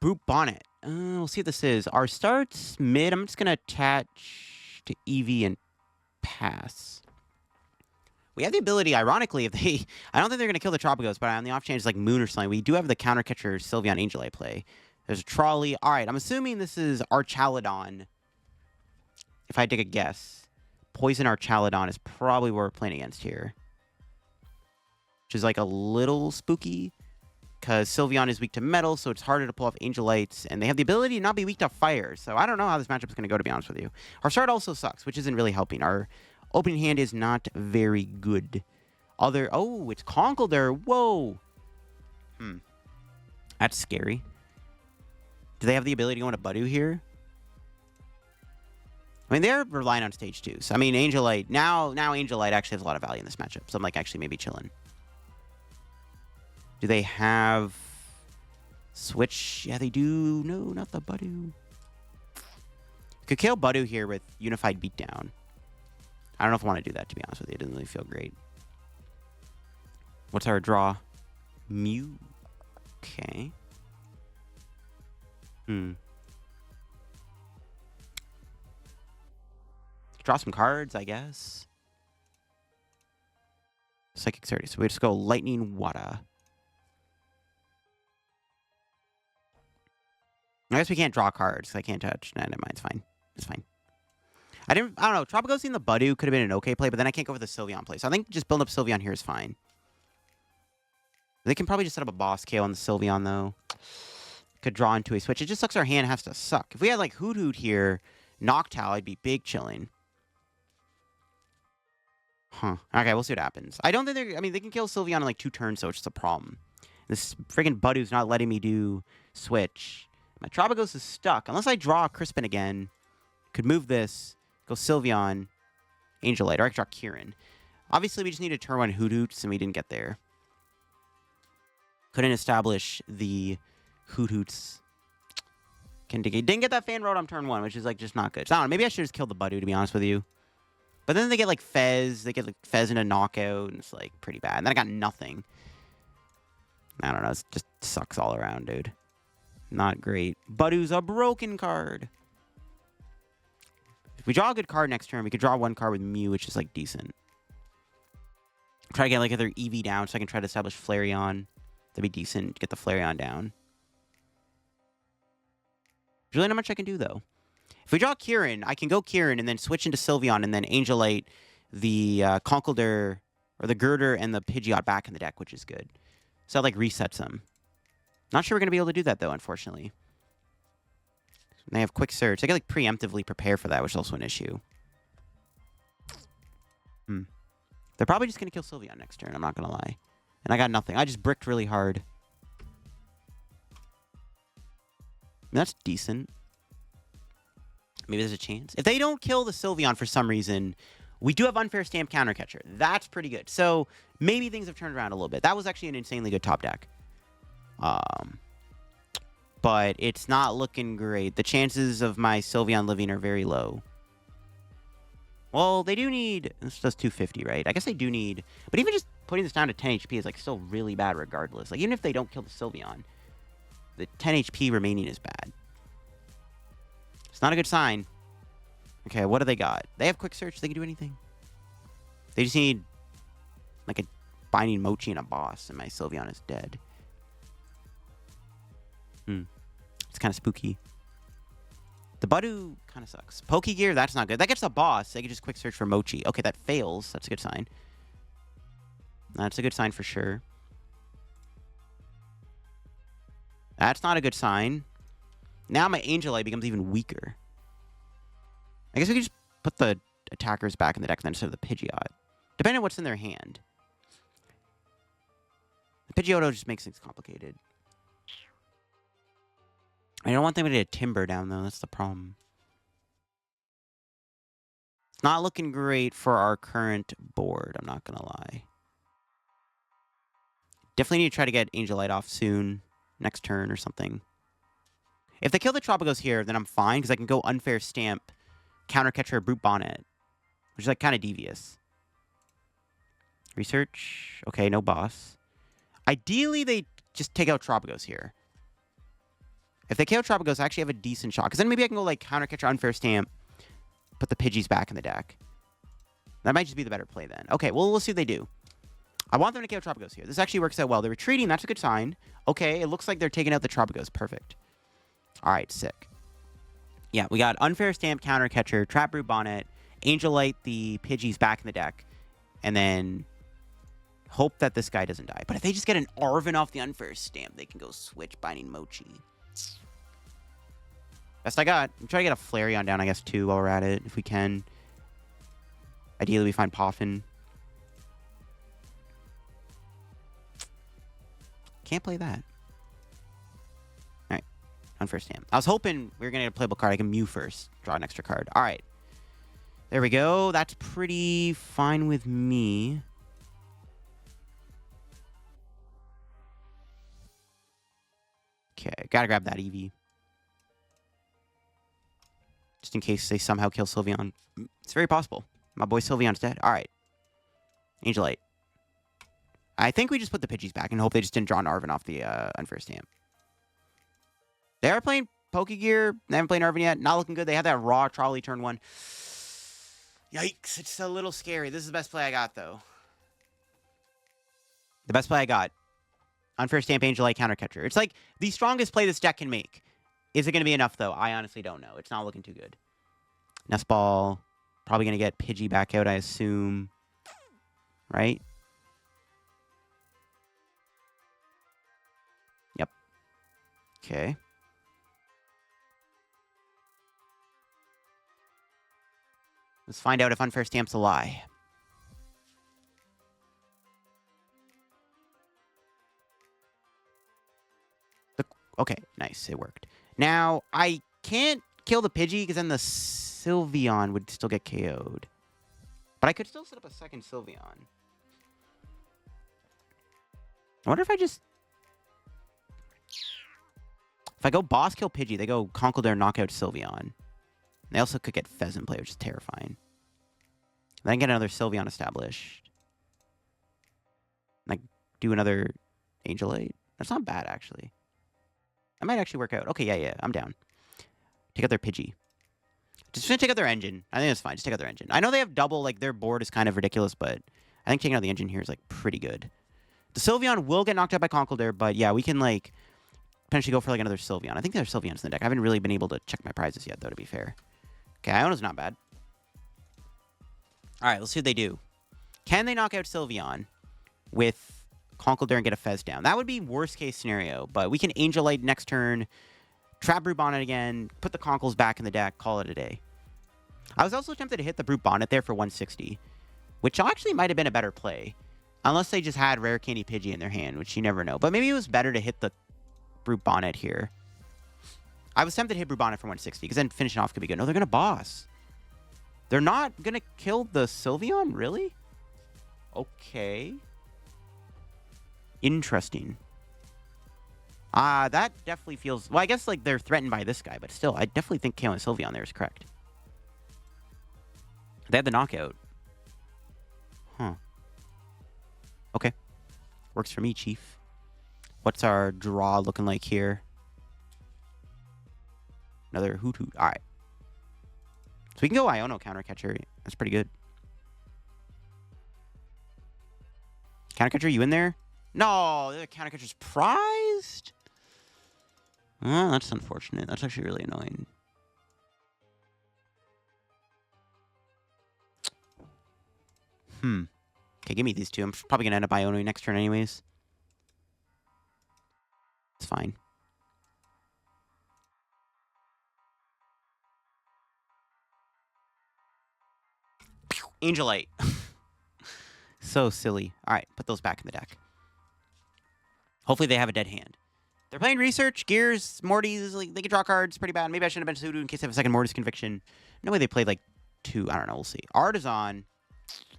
Brute Bonnet. We'll see what this is. Our starts mid. I'm just going to attach to Eevee and pass. We have the ability, ironically, if they... I don't think they're going to kill the Terapagos, but on the off chance, like Moon or something, we do have the counter catcher Sylveon Angelite play. There's a Trolley. All right, I'm assuming this is Archaladon. If I had to take a guess. Poison Archaladon is probably what we're playing against here. Which is like a little spooky. Because Sylveon is weak to metal, so it's harder to pull off Angelites. And they have the ability to not be weak to fire. So I don't know how this matchup is going to go, to be honest with you. Our start also sucks, which isn't really helping. Our opening hand is not very good. Oh, it's Concour. Whoa. That's scary. Do they have the ability to go into Buddy here? I mean, they're relying on stage 2. So, I mean, Angelite. Now Angelite actually has a lot of value in this matchup. So I'm like, actually maybe chilling. Do they have Switch? Yeah, they do. No, not the Buddy. Could kill Buddy here with Unified Beatdown. I don't know if I want to do that, to be honest with you. It doesn't really feel great. What's our draw? Mew. Okay. Draw some cards, I guess. Psychic Energy. So we just go Lightning Water. I guess we can't draw cards. I can't touch. Nah, never mind. It's fine. It's fine. I don't know. Terapagos in the Buddy could have been an okay play, but then I can't go for the Sylveon play. So I think just building up Sylveon here is fine. They can probably just set up a boss KO on the Sylveon, though. Could draw into a switch. It just sucks our hand has to suck. If we had, like, Hoothoot here, Noctowl, I'd be big chilling. Huh. Okay, we'll see what happens. I don't think they're... I mean, they can kill Sylveon in, like, 2 turns, so it's just a problem. This friggin' Buddy's not letting me do switch. My Terapagos is stuck. Unless I draw Crispin again. Could move this. Go Sylveon. Angelite. Or I could draw Kieran. Obviously, we just need to turn 1 Hoothoots, and we didn't get there. Couldn't establish the Hoothoots. Didn't get that Fan Rotom turn 1, which is, like, just not good. So, I don't know. Maybe I should just kill the Buddy, to be honest with you. But then they get, like, Fez. They get, like, Fez in a knockout, and it's, like, pretty bad. And then I got nothing. I don't know. It just sucks all around, dude. Not great. Buddy's a broken card. If we draw a good card next turn, we could draw 1 card with Mew, which is, like, decent. Try to get, like, other Eevee down so I can try to establish Flareon. That'd be decent. Get the Flareon down. There's really not much I can do, though. If we draw Kieran, I can go Kieran and then switch into Sylveon and then Angelite the Concour, or the Girder and the Pidgeot back in the deck, which is good. So that, like, resets them. Not sure we're going to be able to do that, though, unfortunately. They have Quick Search. They can, like, preemptively prepare for that, which is also an issue. They're probably just going to kill Sylveon next turn, I'm not going to lie. And I got nothing. I just bricked really hard. I mean, that's decent. Maybe there's a chance. If they don't kill the Sylveon for some reason, we do have Unfair Stamp Counter Catcher. That's pretty good. So maybe things have turned around a little bit. That was actually an insanely good top deck. But it's not looking great. The chances of my Sylveon living are very low. Well, they do need... This does 250, right? I guess they do need... But even just putting this down to 10 HP is, like, still really bad regardless. Like, even if they don't kill the Sylveon, the 10 HP remaining is bad. It's not a good sign. Okay, what do they got? They have Quick Search. They can do anything. They just need, like, a Binding Mochi and a boss, and my Sylveon is dead. It's kind of spooky. The Budu kind of sucks. Pokegear, that's not good. That gets a boss. They can just Quick Search for Mochi. Okay, that fails. That's a good sign. That's a good sign for sure. That's not a good sign. Now my Angelite becomes even weaker. I guess we could just put the attackers back in the deck then instead of the Pidgeot. Depending on what's in their hand. The Pidgeotto just makes things complicated. I don't want them to get a Timber down, though. That's the problem. It's not looking great for our current board, I'm not going to lie. Definitely need to try to get Angelite off soon. Next turn or something. If they kill the Terapagos here, then I'm fine, because I can go Unfair Stamp, Counter Catcher, Brute Bonnet. Which is, like, kind of devious. Research. Okay, no boss. Ideally, they just take out Terapagos here. If they KO Terapagos, I actually have a decent shot. Because then maybe I can go, like, Counter Catcher, Unfair Stamp, put the Pidgeys back in the deck. That might just be the better play then. Okay, well, we'll see what they do. I want them to KO Terapagos here. This actually works out well. They're retreating. That's a good sign. Okay, it looks like they're taking out the Terapagos. Perfect. All right, sick. Yeah, we got Unfair Stamp, Counter Catcher, Trap Brute Bonnet, Angelite, the Pidgeys back in the deck, and then hope that this guy doesn't die. But if they just get an Arven off the Unfair Stamp, they can go Switch Binding Mochi. Best I got. I'm trying to get a Flareon down, I guess, too, while we're at it, if we can. Ideally, we find Poffin. Can't play that. All right. Unfair Stamp. I was hoping we were going to get a playable card. I can Mew first. Draw an extra card. All right. There we go. That's pretty fine with me. Okay. Gotta grab that Eevee. Just in case they somehow kill Sylveon. It's very possible. My boy Sylveon's dead. All right. Angelite. I think we just put the Pidgeys back and hope they just didn't draw an Arven off the Unfair Stamp. They are playing Pokegear. They haven't played Arven yet. Not looking good. They have that raw trolley turn 1. Yikes. It's a little scary. This is the best play I got, though. The best play I got. Unfair Stamp, Angelite, Counter Catcher. It's like the strongest play this deck can make. Is it going to be enough, though? I honestly don't know. It's not looking too good. Nest Ball. Probably going to get Pidgey back out, I assume. Right? Yep. Okay. Let's find out if Unfair Stamp's a lie. Okay, nice. It worked. Now, I can't kill the Pidgey because then the Sylveon would still get KO'd. But I could still set up a second Sylveon. I wonder if I just... If I go boss kill Pidgey, they go Concour Deck knockout Sylveon. They also could get Pheasant play, which is terrifying. Then get another Sylveon established. Like, do another Angelite. That's not bad, actually. That might actually work out. Okay, yeah, I'm down. Take out their Pidgey. Just take out their engine. I think that's fine. Just take out their engine. I know they have double, like, their board is kind of ridiculous, but I think taking out the engine here is, like, pretty good. The Sylveon will get knocked out by Concour Deck, but yeah, we can, like, potentially go for, like, another Sylveon. I think there's Sylveons in the deck. I haven't really been able to check my prizes yet, though, to be fair. Okay, Iono's not bad. All right, let's see what they do. Can they knock out Sylveon with Concour Deck and get a Fez down? That would be worst case scenario, but we can Angelite next turn, trap Brute Bonnet again, put the Concours back in the deck, call it a day. I was also tempted to hit the Brute Bonnet there for 160, which actually might have been a better play, unless they just had Rare Candy Pidgey in their hand, which you never know. But maybe it was better to hit the Brute Bonnet here. I was tempted to hit Brubonnet for 160, because then finishing off could be good. No, they're going to boss. They're not going to kill the Sylveon? Really? Okay. Interesting. That definitely feels... Well, I guess like they're threatened by this guy, but still, I definitely think KOing Sylveon there is correct. They have the knockout. Huh. Okay. Works for me, Chief. What's our draw looking like here? Another Hoothoot. All right. So we can go Iono counter catcher. That's pretty good. Counter catcher, you in there? No, the counter catcher's prized. Oh, that's unfortunate. That's actually really annoying. Okay, give me these two. I'm probably gonna end up Iono next turn anyways. It's fine. Angelite. So silly. All right, put those back in the deck. Hopefully they have a dead hand. They're playing Research, Gears, Morty's. Like, they can draw cards pretty bad. Maybe I shouldn't have been Hoothoot in case they have a second Morty's Conviction. No way they played like two. I don't know. We'll see. Artisan.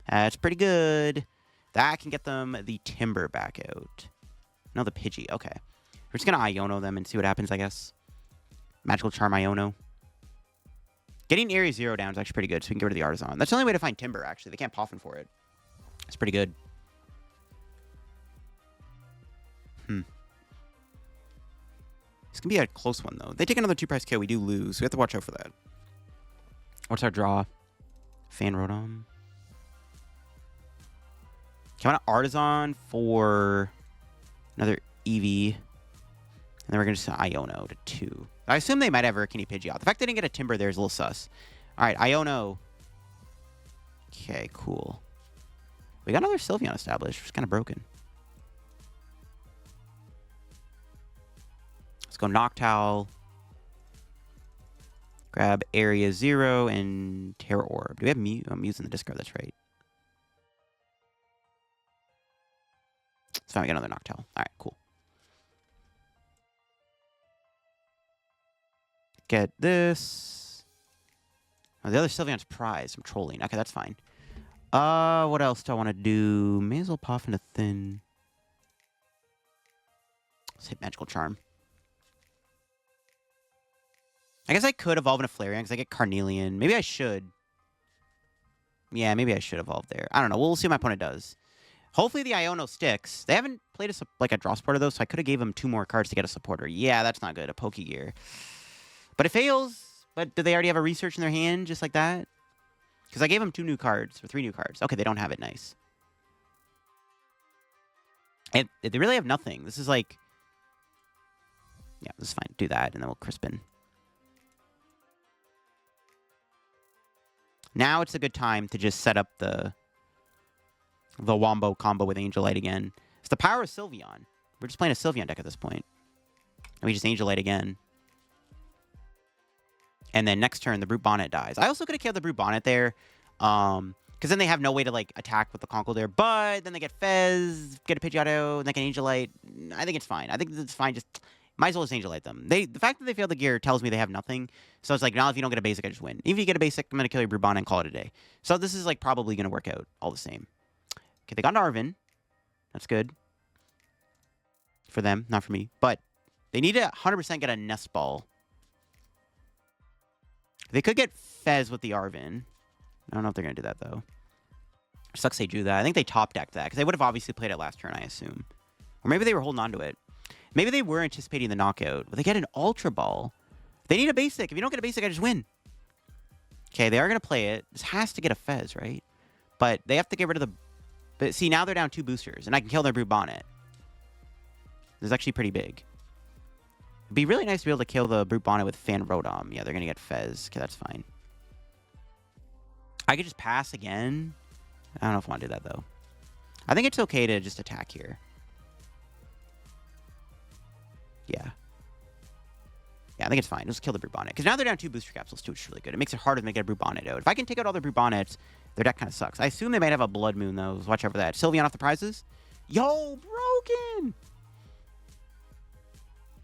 That's pretty good. That can get them the Timber back out. No, the Pidgey. Okay. We're just going to Iono them and see what happens, I guess. Magical Charm Iono. Getting Area 0 down is actually pretty good, so we can get rid of the Artisan. That's the only way to find Timber, actually. They can't Poffin for it. It's pretty good. It's going to be a close one, though. They take another 2-price kill. We do lose. We have to watch out for that. What's our draw? Fan Rotom. Can I want Artisan for another Eevee? And then we're going to just Iono to 2. I assume they might have Urkini Pidgey out. The fact they didn't get a Timber there is a little sus. All right, Iono. Okay, cool. We got another Sylveon established. It's kind of broken. Let's go Noctowl. Grab Area 0 and Tera Orb. Do we have Mew? I'm using the discard. That's right. It's fine. We got another Noctowl. All right, cool. Get this. Oh, the other Sylveon's prize. I'm trolling. Okay, that's fine. What else do I want to do? May as well Poffin a Thin. Let's hit Magical Charm. I guess I could evolve into Flareon because I get Carnelian. Maybe I should. Yeah, maybe I should evolve there. I don't know. We'll see what my opponent does. Hopefully the Iono sticks. They haven't played a draw supporter, though, so I could have gave him 2 more cards to get a supporter. Yeah, that's not good. A Pokegear. But it fails. But do they already have a Research in their hand just like that? Because I gave them 2 new cards, or 3 new cards. Okay, they don't have it. Nice. And they really have nothing. This is like... Yeah, this is fine. Do that, and then we'll Crispin. Now it's a good time to just set up the Wombo combo with Angelite again. It's the power of Sylveon. We're just playing a Sylveon deck at this point. And we just Angelite again. And then next turn, the Brute Bonnet dies. I also could have killed the Brute Bonnet there. Because then they have no way to, like, attack with the Concour there. But then they get Fez, get a Pidgeotto, and they can Angelite. I think it's fine. I think it's fine. Just might as well just Angelite them. The fact that they failed the gear tells me they have nothing. So it's like, now if you don't get a basic, I just win. Even if you get a basic, I'm going to kill your Brute Bonnet and call it a day. So this is, like, probably going to work out all the same. Okay, they got Narvin. That's good. For them, not for me. But they need to 100% get a Nest Ball. They could get Fez with the Arvin. I don't know if they're going to do that, though. Sucks they drew that. I think they top-decked that, because they would have obviously played it last turn, I assume. Or maybe they were holding on to it. Maybe they were anticipating the knockout. But they get an Ultra Ball. They need a basic. If you don't get a basic, I just win. Okay, they are going to play it. This has to get a Fez, right? But they have to get rid of the... But see, now they're down 2 boosters, and I can kill their Brute Bonnet. This is actually pretty big. It'd be really nice to be able to kill the Brute Bonnet with Fan Rotom. Yeah, they're going to get Fez. Okay, that's fine. I could just pass again. I don't know if I want to do that, though. I think it's okay to just attack here. Yeah. Yeah, I think it's fine. Just kill the Brute Bonnet. Because now they're down 2 booster capsules, too, which is really good. It makes it harder to get a Brute Bonnet out. If I can take out all the Brute Bonnets, their deck kind of sucks. I assume they might have a Blood Moon, though. So watch out for that. Sylveon off the prizes. Yo, broken!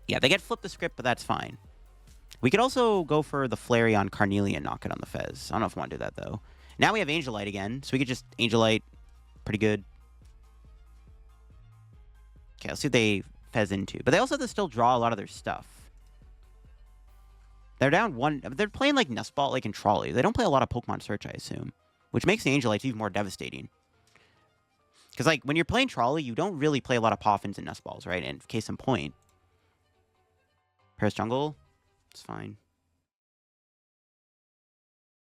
Yeah, they get flipped the script, but that's fine. We could also go for the Flareon Carnelian, knock it on the Fez. I don't know if I want to do that, though. Now we have Angelite again, so we could just Angelite. Pretty good. Okay, let's see what they Fez into. But they also have to still draw a lot of their stuff. They're down one. They're playing like Nest Ball, like in Trolley. They don't play a lot of Pokemon Search, I assume. Which makes the Angelites even more devastating. Because, like, when you're playing Trolley, you don't really play a lot of Poffins and Nest Balls, right? And case in point. Paris Jungle. It's fine.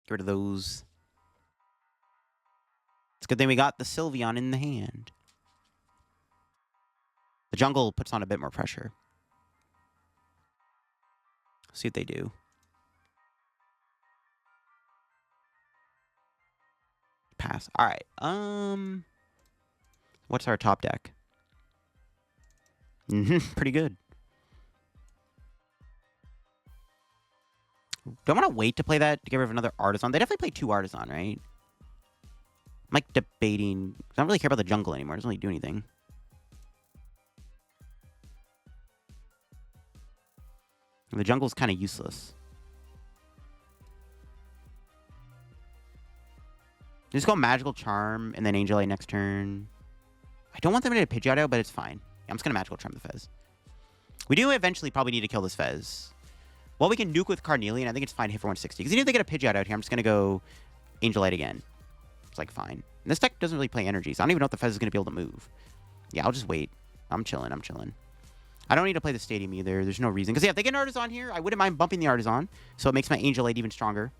Get rid of those. It's a good thing we got the Sylveon in the hand. The jungle puts on a bit more pressure. See what they do. Pass. All right. What's our top deck? Pretty good. Do I want to wait to play that to get rid of another Artisan? They definitely play 2 Artisan, right? I'm like debating. I don't really care about the jungle anymore. It doesn't really do anything. And the jungle's kind of useless. Just go Magical Charm and then Angelite next turn. I don't want them to Pidgeot out, but it's fine. I'm just going to Magical Charm the Fez. We do eventually probably need to kill this Fez. Well, we can nuke with Carnelian. I think it's fine to hit for 160. Because even if they get a Pidgeot out here, I'm just going to go Angelite again. It's like fine. And this deck doesn't really play energies. I don't even know if the Fez is going to be able to move. Yeah, I'll just wait. I'm chilling. I'm chilling. I don't need to play the Stadium either. There's no reason. Because yeah, if they get an Artisan here, I wouldn't mind bumping the Artisan. So it makes my Angelite even stronger.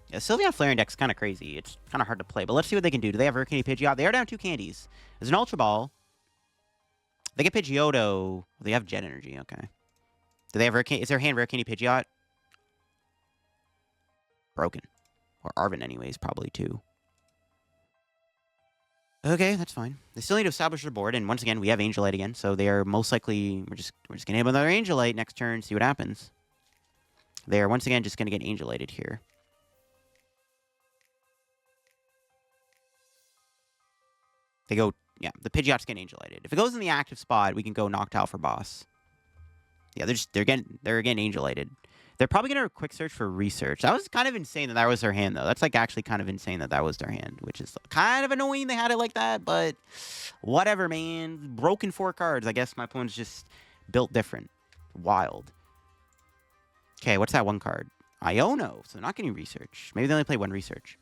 Yeah, Sylveon Flareon deck's kind of crazy. It's kind of hard to play. But let's see what they can do. Do they have Rare Candy Pidgeot? They are down 2 candies. There's an Ultra Ball. They get Pidgeotto. They have Jet Energy. Okay. Do they have Rare Candy? Is their hand Rare Candy Pidgeot? Broken. Or Arven anyways, probably too. Okay, that's fine. They still need to establish their board, and once again, we have Angelite again, so they are most likely... We're just gonna hit another Angelite next turn, see what happens. They are once again just gonna get Angelited here. They go... Yeah, the Pidgeot's getting Angelited. If it goes in the active spot, we can go Noctowl for boss. Yeah, they're again Angelited. They're probably going to quick search for research. That was kind of insane that was their hand, though. That's like actually kind of insane that was their hand, which is kind of annoying they had it like that, but whatever, man. Broken 4 cards. I guess my opponent's just built different. Wild. Okay, what's that one card? Iono. So they're not getting research. Maybe they only play 1 research.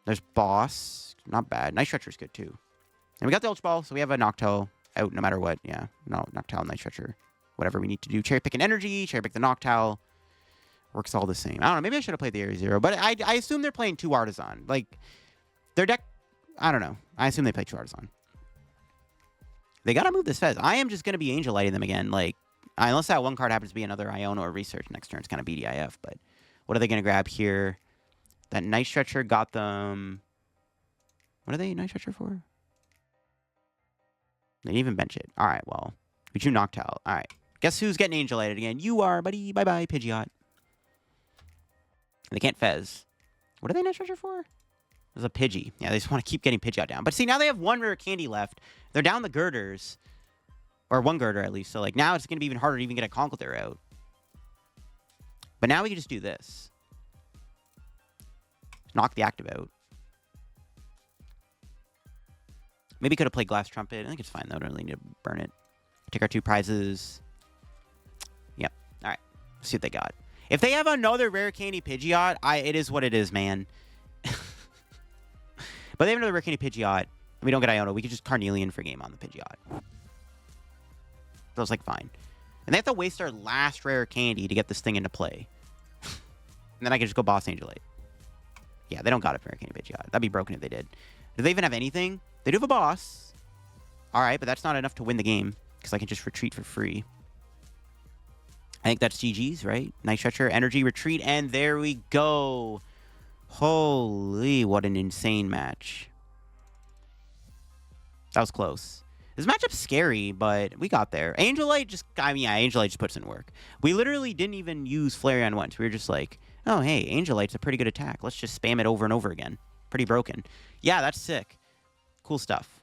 There's boss. Not bad. Night Stretcher's good, too. And we got the Ultra Ball, so we have a Noctowl out no matter what. Yeah, no, Noctowl, Night Stretcher. Whatever we need to do. Cherry pick an energy, cherry pick the Noctowl. Works all the same. I don't know. Maybe I should have played the Area Zero. But I assume they're playing 2 Artisan. Like, their deck... I don't know. I assume they play 2 Artisan. They gotta move this Fez. I am just gonna be Angeliting them again. Like, unless that one card happens to be another Iono or Research next turn. It's kind of BDIF. But what are they gonna grab here? That Night Stretcher got them... What are they Night Stretcher for? They didn't even bench it. Alright, well. We choose Noctowl. Alright. Guess who's getting Angelited again? You are, buddy. Bye-bye, Pidgeot. They can't Fez. What are they Night Stretcher for? There's a Pidgey. Yeah, they just want to keep getting Pidgeot down. But see, now they have 1 Rare Candy left. They're down the girders. Or 1 girder, at least. So, like, now it's going to be even harder to even get a Concour out. But now we can just do this. Knock the active out. Maybe could have played Glass Trumpet. I think it's fine, though. Don't really need to burn it. Take our 2 prizes. Yep. All right. Let's see what they got. If they have another Rare Candy Pidgeot, it is what it is, man. But they have another Rare Candy Pidgeot. And we don't get Iono. We could just Carnelian for game on the Pidgeot. So it's like fine. And they have to waste our last Rare Candy to get this thing into play. And then I can just go Boss Angelite. Yeah, they don't got a Rare Candy Pidgeot. That'd be broken if they did. Do they even have anything? They do have a boss. All right, but that's not enough to win the game. Because I can just retreat for free. I think that's GG's, right? Night Stretcher, Energy, Retreat, and there we go. Holy, what an insane match. That was close. This matchup's scary, but we got there. Angelite just, I mean, yeah, Angelite just puts in work. We literally didn't even use Flareon once. We were just like, oh, hey, Angelite's a pretty good attack. Let's just spam it over and over again. Pretty broken. Yeah, that's sick. Cool stuff.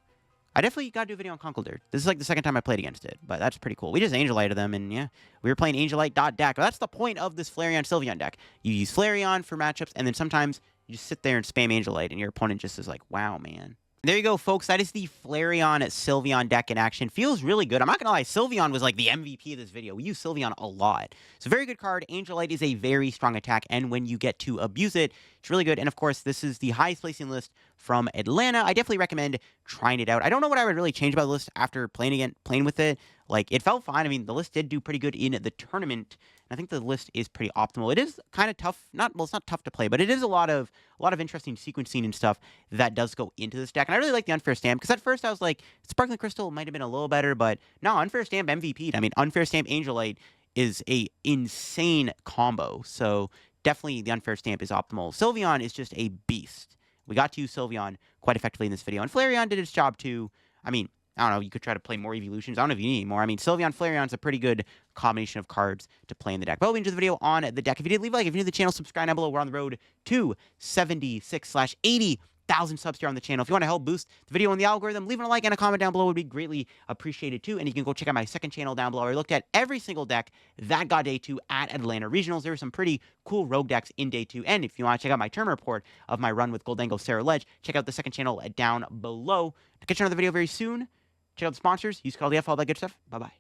I definitely got to do a video on Concour Deck. This is like the second time I played against it, but that's pretty cool. We just Angelite them, and yeah, we were playing Angelite.deck. That's the point of this Flareon Sylveon deck. You use Flareon for matchups, and then sometimes you just sit there and spam Angelite, and your opponent just is like, wow, man. There you go, folks. That is the Flareon Sylveon deck in action. Feels really good. I'm not going to lie. Sylveon was like the MVP of this video. We use Sylveon a lot. It's a very good card. Angelite is a very strong attack, and when you get to abuse it, it's really good. And, of course, this is the highest placing list from Atlanta. I definitely recommend trying it out. I don't know what I would really change about the list after playing with it. Like, it felt fine. I mean, the list did do pretty good in the tournament. I think the list is pretty optimal. It is kind of tough. It's not tough to play, but it is a lot of interesting sequencing and stuff that does go into this deck. And I really like the Unfair Stamp, because at first I was like, Sparkling Crystal might have been a little better, but no, Unfair Stamp MVP'd. I mean, Unfair Stamp Angelite is a insane combo. So definitely the Unfair Stamp is optimal. Sylveon is just a beast. We got to use Sylveon quite effectively in this video, and Flareon did its job too. I mean, I don't know, you could try to play more evolutions. I don't know if you need any more. I mean, Sylveon, Flareon's a pretty good combination of cards to play in the deck. But we enjoyed the video on the deck. If you did, leave a like. If you're new to the channel, subscribe down below. We're on the road to 76/80,000 subs here on the channel. If you want to help boost the video and the algorithm, leaving a like and a comment down below would be greatly appreciated too. And you can go check out my second channel down below, where I looked at every single deck that got Day 2 at Atlanta Regionals. There were some pretty cool rogue decks in Day 2. And if you want to check out my tournament report of my run with Goldengo Sarah Ledge, check out the second channel down below. To catch another video very soon, check out the sponsors. Use code TF, all that good stuff. Bye-bye.